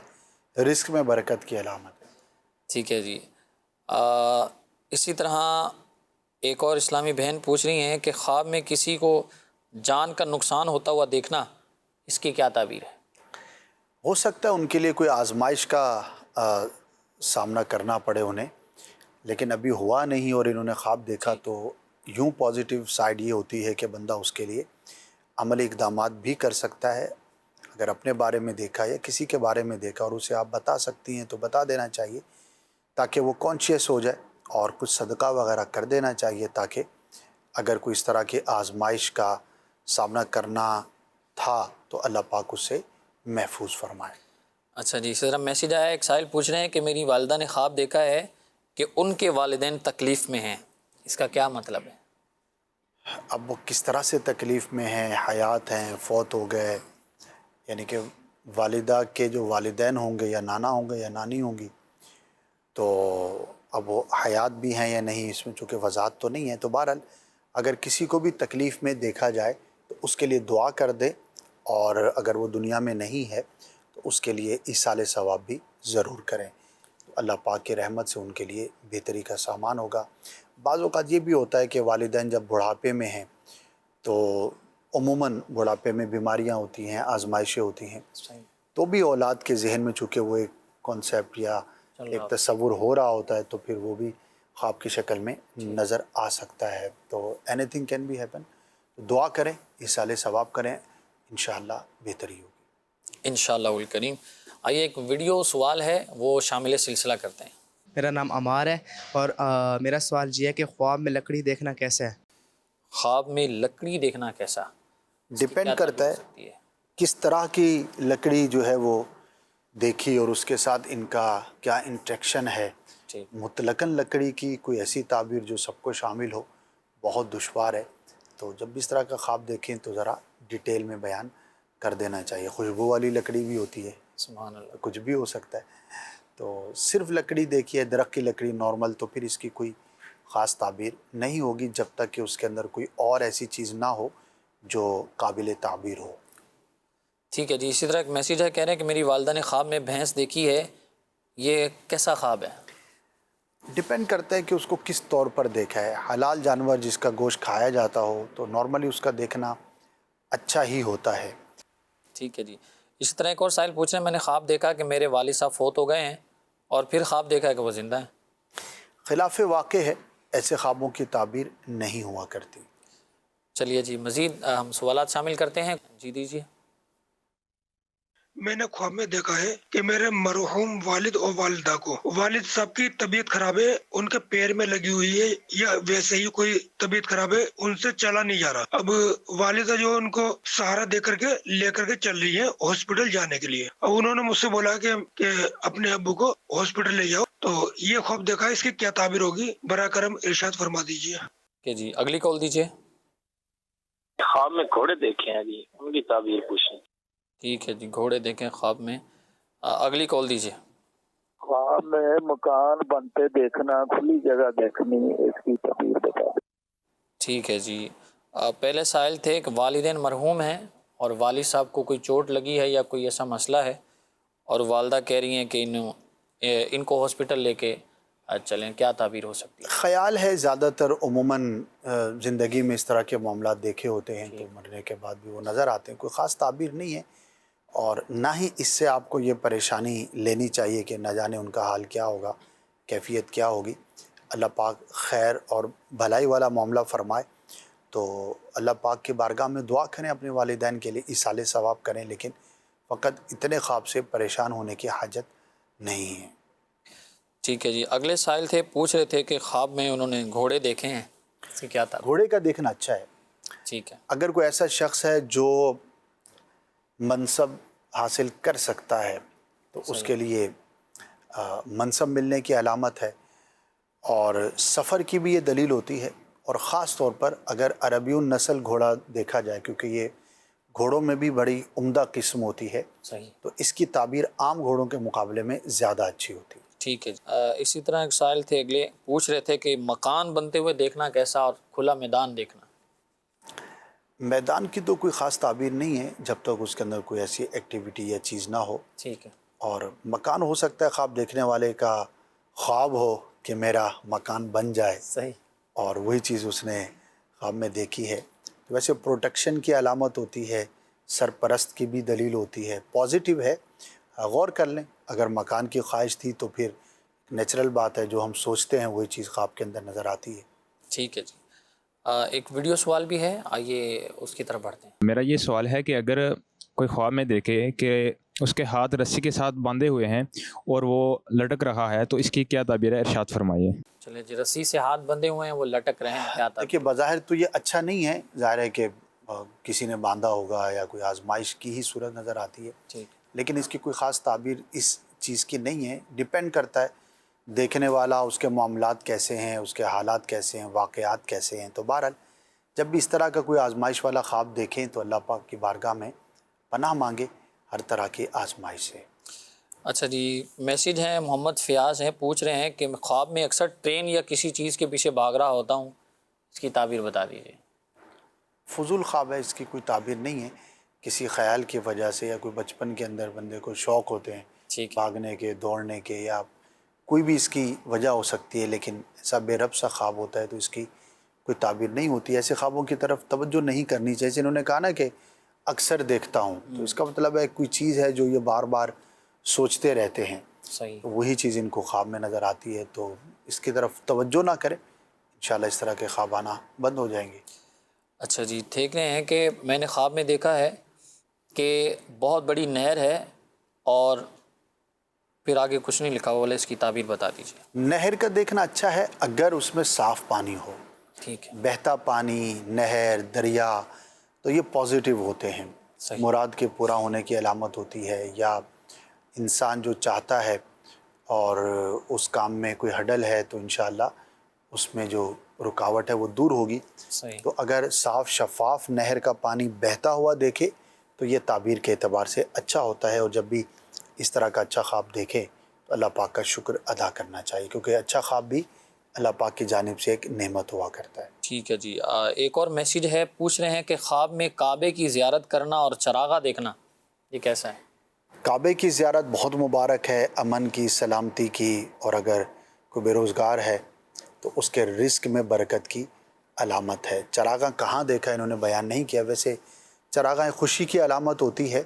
رزق میں برکت کی علامت ہے. ٹھیک ہے جی. اسی طرح ایک اور اسلامی بہن پوچھ رہی ہیں کہ خواب میں کسی کو جان کا نقصان ہوتا ہوا دیکھنا، اس کی کیا تعبیر ہے؟ ہو سکتا ہے ان کے لیے کوئی آزمائش کا سامنا کرنا پڑے انہیں، لیکن ابھی ہوا نہیں اور انہوں نے خواب دیکھا تو یوں پازیٹیو سائیڈ یہ ہوتی ہے کہ بندہ اس کے لیے عملی اقدامات بھی کر سکتا ہے. اگر اپنے بارے میں دیکھا یا کسی کے بارے میں دیکھا اور اسے آپ بتا سکتی ہیں تو بتا دینا چاہیے تاکہ وہ کانشیس ہو جائے، اور کچھ صدقہ وغیرہ کر دینا چاہیے تاکہ اگر کوئی اس طرح کی آزمائش کا سامنا کرنا تھا تو اللہ پاک اس سے محفوظ فرمائے. اچھا جی، اسی طرح میسیج آیا ہے، ایک سائل پوچھ رہے ہیں کہ میری والدہ نے خواب دیکھا ہے کہ ان کے والدین تکلیف میں ہیں، اس کا کیا مطلب ہے؟ اب وہ کس طرح سے تکلیف میں ہیں، حیات ہیں، فوت ہو گئے، یعنی کہ والدہ کے جو والدین ہوں گے یا نانا ہوں گے یا نانی ہوں گی، تو اب وہ حیات بھی ہیں یا نہیں، اس میں چونکہ وضاحت تو نہیں ہے. تو بہرحال اگر کسی کو بھی تکلیف میں دیکھا جائے تو اس کے لیے دعا کر دے، اور اگر وہ دنیا میں نہیں ہے تو اس کے لیے ایصال ثواب بھی ضرور کریں. تو اللہ پاک کی رحمت سے ان کے لیے بہتری کا سامان ہوگا. بعض اوقات یہ بھی ہوتا ہے کہ والدین جب بڑھاپے میں ہیں تو عموماً بڑھاپے میں بیماریاں ہوتی ہیں، آزمائشیں ہوتی ہیں، تو بھی اولاد کے ذہن میں چونکہ وہ ایک کانسیپٹ یا ایک تصور ہو رہا ہوتا ہے تو پھر وہ بھی خواب کی شکل میں نظر آ سکتا ہے. تو anything can be happen. دعا کریں، ایصال ثواب کریں، انشاءاللہ بہتری ہوگی انشاءاللہ الکریم. آئیے ایک ویڈیو سوال ہے وہ شامل سلسلہ کرتے ہیں. میرا نام عمار ہے اور میرا سوال یہ ہے کہ خواب میں لکڑی دیکھنا کیسا ہے؟ خواب میں لکڑی دیکھنا کیسا؟ ڈپینڈ کرتا ہے کس طرح کی لکڑی جو ہے وہ دیکھی اور اس کے ساتھ ان کا کیا انٹریکشن ہے. مطلقاً لکڑی کی کوئی ایسی تعبیر جو سب کو شامل ہو بہت دشوار ہے. تو جب بھی اس طرح کا خواب دیکھیں تو ذرا ڈیٹیل میں بیان کر دینا چاہیے. خوشبو والی لکڑی بھی ہوتی ہے، سبحان اللہ، کچھ بھی ہو سکتا ہے. تو صرف لکڑی دیکھیے، درخت کی لکڑی نارمل، تو پھر اس کی کوئی خاص تعبیر نہیں ہوگی جب تک کہ اس کے اندر کوئی اور ایسی چیز نہ ہو جو قابل تعبیر ہو۔ ٹھیک ہے جی، اسی طرح ایک میسیج ہے، کہہ رہے ہیں کہ میری والدہ نے خواب میں بھینس دیکھی ہے، یہ کیسا خواب ہے؟ ڈپینڈ کرتا ہے کہ اس کو کس طور پر دیکھا ہے۔ حلال جانور جس کا گوشت کھایا جاتا ہو تو نارملی اس کا دیکھنا اچھا ہی ہوتا ہے۔ ٹھیک ہے جی، اسی طرح ایک اور سائل پوچھ رہے ہیں، میں نے خواب دیکھا کہ میرے والد صاحب فوت ہو گئے ہیں اور پھر خواب دیکھا ہے کہ وہ زندہ ہیں۔ خلاف واقع ہے، ایسے خوابوں کی تعبیر نہیں ہوا کرتی۔ چلیے جی، مزید ہم سوالات شامل کرتے ہیں، جی دیجیے۔ میں نے خواب میں دیکھا ہے کہ میرے مرحوم والد اور والدہ کو، والد صاحب کی طبیعت خراب ہے، ان کے پیر میں لگی ہوئی ہے یا ویسے ہی کوئی طبیعت خراب ہے، ان سے چلا نہیں جا رہا۔ اب والدہ جو ان کو سہارا دے کر کے لے کر کے چل رہی ہے ہاسپٹل جانے کے لیے۔ اب انہوں نے مجھ سے بولا کہ اپنے ابو کو ہاسپٹل لے جاؤ۔ تو یہ خواب دیکھا ہے، اس کی کیا تعبیر ہوگی؟ براہ کرم ارشاد فرما دیجیے۔ کہ جی اگلی کال دیجیے۔ خواب میں گھوڑے دیکھے ہیں جی، ان کی تعبیر پوچھیں۔ ٹھیک ہے جی، گھوڑے دیکھیں خواب میں، اگلی کال دیجیے۔ خواب میں مکان بنتے دیکھنا، کھلی جگہ دیکھنی، اس کی تعبیر بتا دیں۔ ٹھیک ہے جی، پہلے سائل تھے کہ والدین مرحوم ہیں اور والد صاحب کو کوئی چوٹ لگی ہے یا کوئی ایسا مسئلہ ہے، اور والدہ کہہ رہی ہیں کہ ان کو ہاسپٹل لے کے چلیں، کیا تعبیر ہو سکتی ہے؟ خیال ہے زیادہ تر عموماً زندگی میں اس طرح کے معاملات دیکھے ہوتے ہیں تو مرنے کے بعد بھی وہ نظر آتے ہیں، کوئی خاص تعبیر نہیں ہے، اور نہ ہی اس سے آپ کو یہ پریشانی لینی چاہیے کہ نہ جانے ان کا حال کیا ہوگا، کیفیت کیا ہوگی۔ اللہ پاک خیر اور بھلائی والا معاملہ فرمائے، تو اللہ پاک کی بارگاہ میں دعا کریں اپنے والدین کے لیے، ایصال ثواب کریں، لیکن فقط اتنے خواب سے پریشان ہونے کی حاجت نہیں ہے۔ ٹھیک ہے جی، اگلے سائل تھے، پوچھ رہے تھے کہ خواب میں انہوں نے گھوڑے دیکھے ہیں، اس کی کیا تعبیر؟ گھوڑے کا دیکھنا اچھا ہے۔ ٹھیک ہے، اگر کوئی ایسا شخص ہے جو منصب حاصل کر سکتا ہے تو اس کے لیے منصب ملنے کی علامت ہے، اور سفر کی بھی یہ دلیل ہوتی ہے، اور خاص طور پر اگر عربیون نسل گھوڑا دیکھا جائے، کیونکہ یہ گھوڑوں میں بھی بڑی عمدہ قسم ہوتی ہے، صحیح، تو اس کی تعبیر عام گھوڑوں کے مقابلے میں زیادہ اچھی ہوتی ہے۔ ٹھیک ہے جی، اسی طرح ایک سائل تھے اگلے، پوچھ رہے تھے کہ مکان بنتے ہوئے دیکھنا کیسا اور کھلا میدان دیکھنا؟ میدان کی تو کوئی خاص تعبیر نہیں ہے جب تک اس کے اندر کوئی ایسی ایکٹیویٹی یا چیز نہ ہو۔ ٹھیک ہے، اور مکان ہو سکتا ہے خواب دیکھنے والے کا خواب ہو کہ میرا مکان بن جائے، صحیح، اور وہی چیز اس نے خواب میں دیکھی ہے، تو ویسے پروٹیکشن کی علامت ہوتی ہے، سرپرست کی بھی دلیل ہوتی ہے، پازیٹیو ہے، غور کر لیں۔ اگر مکان کی خواہش تھی تو پھر نیچرل بات ہے، جو ہم سوچتے ہیں وہی چیز خواب کے اندر نظر آتی ہے۔ ٹھیک ہے جی، ایک ویڈیو سوال بھی ہے، آئیے اس کی طرف بڑھتے ہیں۔ میرا یہ سوال ہے کہ اگر کوئی خواب میں دیکھے کہ اس کے ہاتھ رسی کے ساتھ باندھے ہوئے ہیں اور وہ لٹک رہا ہے، تو اس کی کیا تعبیر ہے؟ ارشاد فرمائیے۔ چلے جی، رسی سے ہاتھ بندھے ہوئے ہیں، وہ لٹک رہے ہیں، کیا تعبیر؟ دیکھیے بظاہر تو یہ اچھا نہیں ہے، ظاہر ہے کہ کسی نے باندھا ہوگا یا کوئی آزمائش کی ہی صورت نظر آتی ہے، ٹھیک، لیکن اس کی کوئی خاص تعبیر اس چیز کی نہیں ہے۔ ڈیپینڈ کرتا ہے دیکھنے والا، اس کے معاملات کیسے ہیں، اس کے حالات کیسے ہیں، واقعات کیسے ہیں۔ تو بہرحال جب بھی اس طرح کا کوئی آزمائش والا خواب دیکھیں تو اللہ پاک کی بارگاہ میں پناہ مانگے ہر طرح کی آزمائش سے۔ اچھا جی، میسیج ہیں، محمد فیاض ہیں، پوچھ رہے ہیں کہ میں خواب میں اکثر ٹرین یا کسی چیز کے پیچھے بھاگ رہا ہوتا ہوں، اس کی تعبیر بتا دیجیے۔ فضول خواب ہے، اس کی کوئی تعبیر نہیں ہے، کسی خیال کی وجہ سے یا کوئی بچپن کے اندر بندے کو شوق ہوتے ہیں بھاگنے کے، دوڑنے کے، یا کوئی بھی اس کی وجہ ہو سکتی ہے، لیکن ایسا بے رب سا خواب ہوتا ہے تو اس کی کوئی تعبیر نہیں ہوتی۔ ایسے خوابوں کی طرف توجہ نہیں کرنی چاہیے۔ انہوں نے کہا نا کہ اکثر دیکھتا ہوں، تو اس کا مطلب ہے کوئی چیز ہے جو یہ بار بار سوچتے رہتے ہیں، صحیح، وہی چیز ان کو خواب میں نظر آتی ہے، تو اس کی طرف توجہ نہ کریں، انشاءاللہ اس طرح کے خواب آنا بند ہو جائیں گے۔ اچھا جی، دیکھ رہے ہیں کہ میں نے خواب میں دیکھا ہے کہ بہت بڑی نہر ہے اور پھر آگے کچھ نہیں لکھا ہوا، بولے اس کی تعبیر بتا دیجیے۔ نہر کا دیکھنا اچھا ہے اگر اس میں صاف پانی ہو، ٹھیک ہے، بہتا پانی، نہر، دریا، تو یہ پازیٹیو ہوتے ہیں، مراد کے پورا ہونے کی علامت ہوتی ہے، یا انسان جو چاہتا ہے اور اس کام میں کوئی ہڈل ہے تو انشاءاللہ اس میں جو رکاوٹ ہے وہ دور ہوگی۔ تو اگر صاف شفاف نہر کا پانی بہتا ہوا دیکھے تو یہ تعبیر کے اعتبار سے اچھا ہوتا ہے، اور جب بھی اس طرح کا اچھا خواب دیکھے تو اللہ پاک کا شکر ادا کرنا چاہیے، کیونکہ اچھا خواب بھی اللہ پاک کی جانب سے ایک نعمت ہوا کرتا ہے۔ ٹھیک ہے جی، ایک اور میسیج ہے، پوچھ رہے ہیں کہ خواب میں کعبے کی زیارت کرنا اور چراغاں دیکھنا یہ کیسا ہے؟ کعبے کی زیارت بہت مبارک ہے، امن کی، سلامتی کی، اور اگر کوئی بے روزگار ہے تو اس کے رزق میں برکت کی علامت ہے۔ چراغاں کہاں دیکھا انہوں نے بیان نہیں کیا، ویسے چراغاں خوشی کی علامت ہوتی ہے۔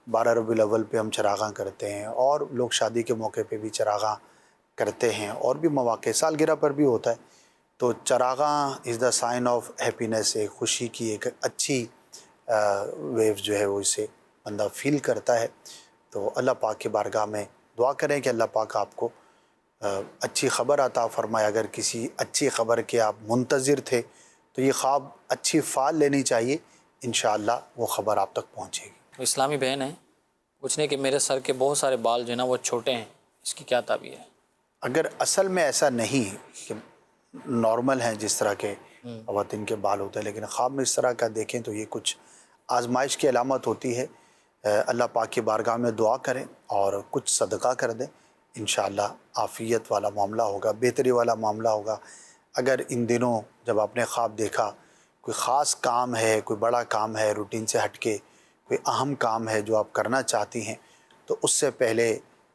12 ربیع الاول پہ ہم چراغاں کرتے ہیں، اور لوگ شادی کے موقع پہ بھی چراغاں کرتے ہیں، اور بھی مواقع سالگرہ پر بھی ہوتا ہے۔ تو چراغاں از دا سائن آف ہیپینس، ایک خوشی کی ایک اچھی ویو جو ہے وہ اسے بندہ فیل کرتا ہے۔ تو اللہ پاک کی بارگاہ میں دعا کریں کہ اللہ پاک آپ کو اچھی خبر عطا فرمائے۔ اگر کسی اچھی خبر کے آپ منتظر تھے تو یہ خواب اچھی فال لینی چاہیے، انشاءاللہ وہ خبر آپ تک پہنچے گی۔ اسلامی بہن ہے، پوچھنے کہ میرے سر کے بہت سارے بال جو ہے نا وہ چھوٹے ہیں، اس کی کیا تعبیر ہے؟ اگر اصل میں ایسا نہیں ہے کہ نارمل ہیں جس طرح کے خواتین کے بال ہوتے ہیں، لیکن خواب میں اس طرح کا دیکھیں تو یہ کچھ آزمائش کی علامت ہوتی ہے۔ اللہ پاک کی بارگاہ میں دعا کریں اور کچھ صدقہ کر دیں، انشاءاللہ عافیت والا معاملہ ہوگا، بہتری والا معاملہ ہوگا۔ اگر ان دنوں جب آپ نے خواب دیکھا کوئی خاص کام ہے، کوئی بڑا کام ہے، روٹین سے ہٹ کے کوئی اہم کام ہے جو آپ کرنا چاہتی ہیں، تو اس سے پہلے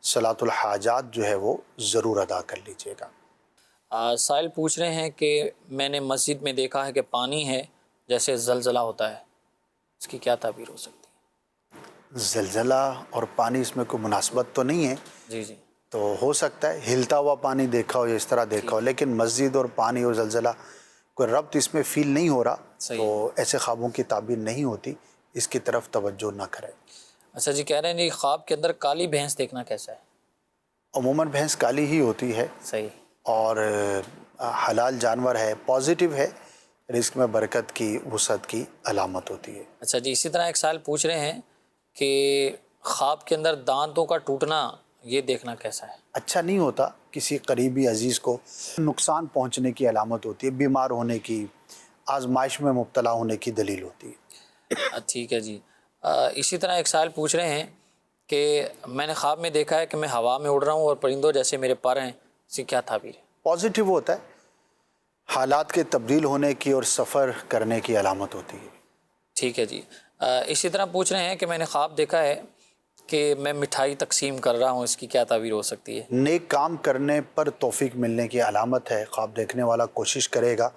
صلاۃ الحاجات جو ہے وہ ضرور ادا کر لیجیے گا۔ سائل پوچھ رہے ہیں کہ میں نے مسجد میں دیکھا ہے کہ پانی ہے جیسے زلزلہ ہوتا ہے، اس کی کیا تعبیر ہو سکتی ہے؟ زلزلہ اور پانی اس میں کوئی مناسبت تو نہیں ہے، جی جی، تو ہو سکتا ہے ہلتا ہوا پانی دیکھا ہو یا اس طرح دیکھا ہو، لیکن مسجد اور پانی اور زلزلہ کوئی ربط اس میں فیل نہیں ہو رہا، تو ایسے خوابوں کی تعبیر نہیں ہوتی، اس کی طرف توجہ نہ کریں۔ اچھا جی، کہہ رہے ہیں جی خواب کے اندر کالی بھینس دیکھنا کیسا ہے؟ عموماً بھینس کالی ہی ہوتی ہے، صحیح، اور حلال جانور ہے، پازیٹیو ہے، رزق میں برکت کی، وسعت کی علامت ہوتی ہے۔ اچھا جی، اسی طرح ایک سائل پوچھ رہے ہیں کہ خواب کے اندر دانتوں کا ٹوٹنا یہ دیکھنا کیسا ہے؟ اچھا نہیں ہوتا، کسی قریبی عزیز کو نقصان پہنچنے کی علامت ہوتی ہے، بیمار ہونے کی، آزمائش میں مبتلا ہونے کی دلیل ہوتی ہے۔ ٹھیک ہے جی، اسی طرح ایک سائل پوچھ رہے ہیں کہ میں نے خواب میں دیکھا ہے کہ میں ہوا میں اڑ رہا ہوں اور پرندوں جیسے میرے پر ہیں، اس کی کیا تعبیر ہے؟ پازیٹیو ہوتا ہے، حالات کے تبدیل ہونے کی اور سفر کرنے کی علامت ہوتی ہے۔ ٹھیک ہے جی، اسی طرح پوچھ رہے ہیں کہ میں نے خواب دیکھا ہے کہ میں مٹھائی تقسیم کر رہا ہوں، اس کی کیا تعبیر ہو سکتی ہے؟ نیک کام کرنے پر توفیق ملنے کی علامت ہے۔ خواب دیکھنے والا کوشش کرے گا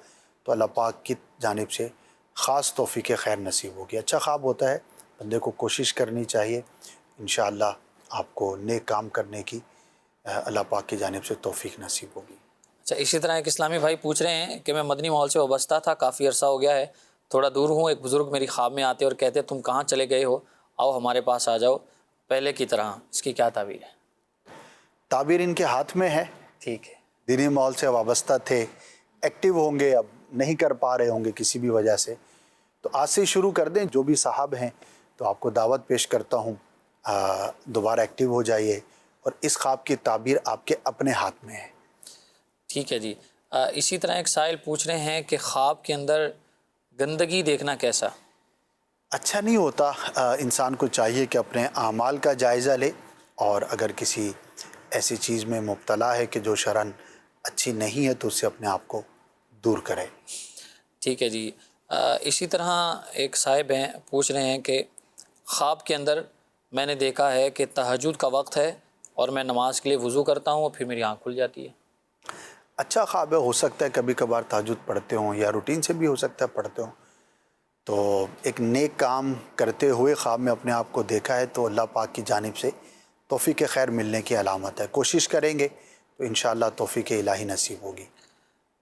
تو اللہ پاک کی جانب سے خاص توفیق خیر نصیب ہوگی۔ اچھا خواب ہوتا ہے، بندے کو کوشش کرنی چاہیے، انشاءاللہ آپ کو نیک کام کرنے کی اللہ پاک کی جانب سے توفیق نصیب ہوگی۔ اچھا، اسی طرح ایک اسلامی بھائی پوچھ رہے ہیں کہ میں مدنی ماحول سے وابستہ تھا، کافی عرصہ ہو گیا ہے، تھوڑا دور ہوں، ایک بزرگ میری خواب میں آتے اور کہتے تم کہاں چلے گئے ہو، آؤ ہمارے پاس آ جاؤ پہلے کی طرح، اس کی کیا تعبیر ہے؟ تعبیر ان کے ہاتھ میں ہے، ٹھیک ہے، دینی ماحول سے وابستہ تھے، ایکٹیو ہوں گے، اب نہیں کر پا رہے ہوں گے کسی بھی وجہ سے، تو آج سے شروع کر دیں۔ جو بھی صاحب ہیں تو آپ کو دعوت پیش کرتا ہوں، دوبارہ ایکٹیو ہو جائیے، اور اس خواب کی تعبیر آپ کے اپنے ہاتھ میں ہے۔ ٹھیک ہے جی، اسی طرح ایک سائل پوچھ رہے ہیں کہ خواب کے اندر گندگی دیکھنا کیسا؟ اچھا نہیں ہوتا، انسان کو چاہیے کہ اپنے اعمال کا جائزہ لے، اور اگر کسی ایسی چیز میں مبتلا ہے کہ جو شرعاً اچھی نہیں ہے تو اس سے اپنے آپ کو دور کرے۔ ٹھیک ہے جی، اسی طرح ایک صاحب ہیں پوچھ رہے ہیں کہ خواب کے اندر میں نے دیکھا ہے کہ تہجد کا وقت ہے اور میں نماز کے لیے وضو کرتا ہوں اور پھر میری آنکھ کھل جاتی ہے۔ اچھا خواب ہے، ہو سکتا ہے کبھی کبھار تہجد پڑھتے ہوں، یا روٹین سے بھی ہو سکتا ہے پڑھتے ہوں، تو ایک نیک کام کرتے ہوئے خواب میں اپنے آپ کو دیکھا ہے تو اللہ پاک کی جانب سے توفیق خیر ملنے کی علامت ہے۔ کوشش کریں گے تو انشاءاللہ توفیق الہی نصیب ہوگی۔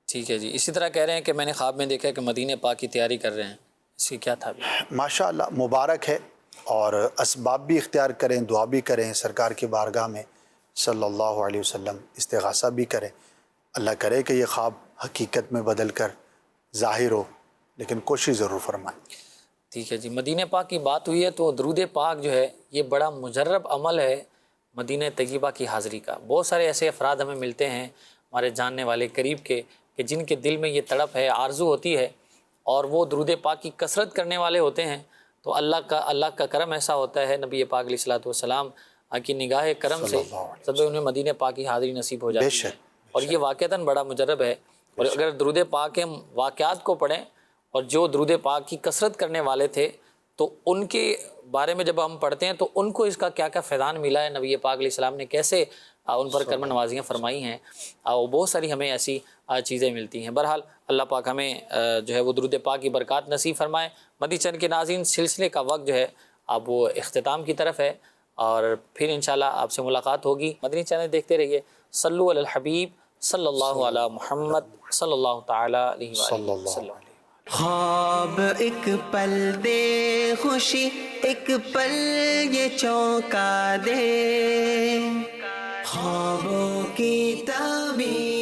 ٹھیک ہے جی، اسی طرح کہہ رہے ہیں کہ میں نے خواب میں دیکھا ہے کہ مدینہ پاک کی تیاری کر رہے ہیں، اس کی کیا تعبیر ہے؟ ماشاءاللہ مبارک ہے، اور اسباب بھی اختیار کریں، دعا بھی کریں، سرکار کی بارگاہ میں صلی اللہ علیہ وسلم استغاثہ بھی کریں، اللہ کرے کہ یہ خواب حقیقت میں بدل کر ظاہر ہو، لیکن کوشش ضرور فرمائیں۔ ٹھیک ہے جی، مدینہ پاک کی بات ہوئی ہے تو درود پاک جو ہے یہ بڑا مجرب عمل ہے مدینہ طیبہ کی حاضری کا۔ بہت سارے ایسے افراد ہمیں ملتے ہیں ہمارے جاننے والے قریب کے کہ جن کے دل میں یہ تڑپ ہے، آرزو ہوتی ہے، اور وہ درود پاک کی کثرت کرنے والے ہوتے ہیں، تو اللہ کا کرم ایسا ہوتا ہے، نبی پاک علیہ الصلوۃ والسلام کی نگاہ کرم سے سب انہیں مدینہ پاک کی حاضری نصیب ہو جاتی ہے۔ بے شک اور یہ واقعتاً بڑا مجرب ہے. اور اگر درود پاک کے واقعات کو پڑھیں اور جو درود پاک کی کثرت کرنے والے تھے تو ان کے بارے میں جب ہم پڑھتے ہیں تو ان کو اس کا کیا کیا فیضان ملا ہے, نبی پاک علیہ السلام نے کیسے ان پر کرم نوازیاں فرمائی ہیں, اور بہت ساری ہمیں ایسی چیزیں ملتی ہیں. بہرحال اللہ پاک ہمیں جو ہے وہ درود پاک کی برکات نصیب فرمائے. مدنی چینل کے ناظرین, سلسلے کا وقت جو ہے اب وہ اختتام کی طرف ہے اور پھر انشاءاللہ آپ سے ملاقات ہوگی. مدنی چینل دیکھتے رہیے. صلو علی الحبیب صلی اللہ علی محمد صلی اللہ تعالی علیہ وسلم. خواب ایک پل دے خوشی, ایک پل یہ چونکا دے, خوابوں کی تعبیر